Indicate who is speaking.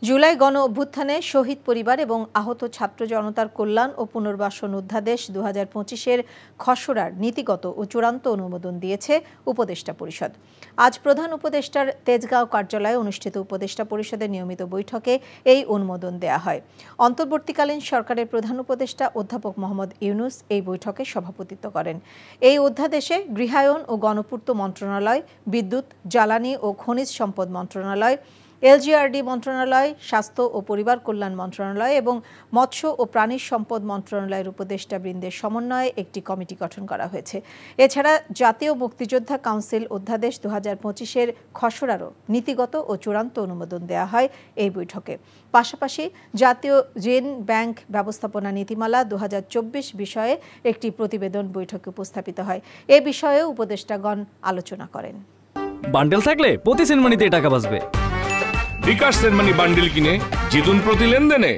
Speaker 1: জুলাই গণ অভ্যুত্থানে শহীদ পরিবার এবং আহত ছাত্র জনতার কল্যাণ ও পুনর্বাসন অধ্যাদেশ 2025-এর খসড়ার নীতিগত ও চূড়ান্ত অনুমোদন দিয়েছে উপদেষ্টা পরিষদ। আজ প্রধান উপদেষ্টার তেজগাঁও কার্যালয়ে অনুষ্ঠিত উপদেষ্টা পরিষদের নিয়মিত বৈঠকে এই অনুমোদন দেয়া হয়। অন্তর্বর্তীকালীন সরকারের প্রধান উপদেষ্টা অধ্যাপক মোহাম্মদ ইউনুস এই বৈঠকে সভাপতিত্ব করেন। এই অধ্যাদেশে গৃহায়ন ও গণপূর্ত মন্ত্রণালয়, বিদ্যুৎ, জ্বালানি ও খনিজ সম্পদ মন্ত্রণালয়, এলজিআরডি মন্ত্রণালয়, স্বাস্থ্য ও পরিবার কল্যাণ মন্ত্রণালয় এবং মৎস্য ও প্রাণী সম্পদ মন্ত্রণালয়ের উপদেষ্টাবৃন্দের সমন্বয়ে একটি কমিটি গঠন করা হয়েছে। এছাড়া জাতীয় মুক্তিযোদ্ধা কাউন্সিল অধ্যাদেশ 2025-এর খসড়ারও নীতিগত ও চূড়ান্ত অনুমোদন দেওয়া হয় এই বৈঠকে। পাশাপাশি জাতীয় ঋণ ব্যাংক ব্যবস্থাপনা নীতিমালা 2024 বিষয়ে একটি প্রতিবেদন বৈঠকে উপস্থাপিত হয়। এ বিষয়ে উপদেষ্টাগণ আলোচনা করেন।
Speaker 2: বান্ডেল থাকলে প্রতি সেনমানিতে টাকা বাঁচবে।
Speaker 3: বিকাশ সেনমানি বান্ডিল কিনে জিতুন প্রতি লেনদেনে।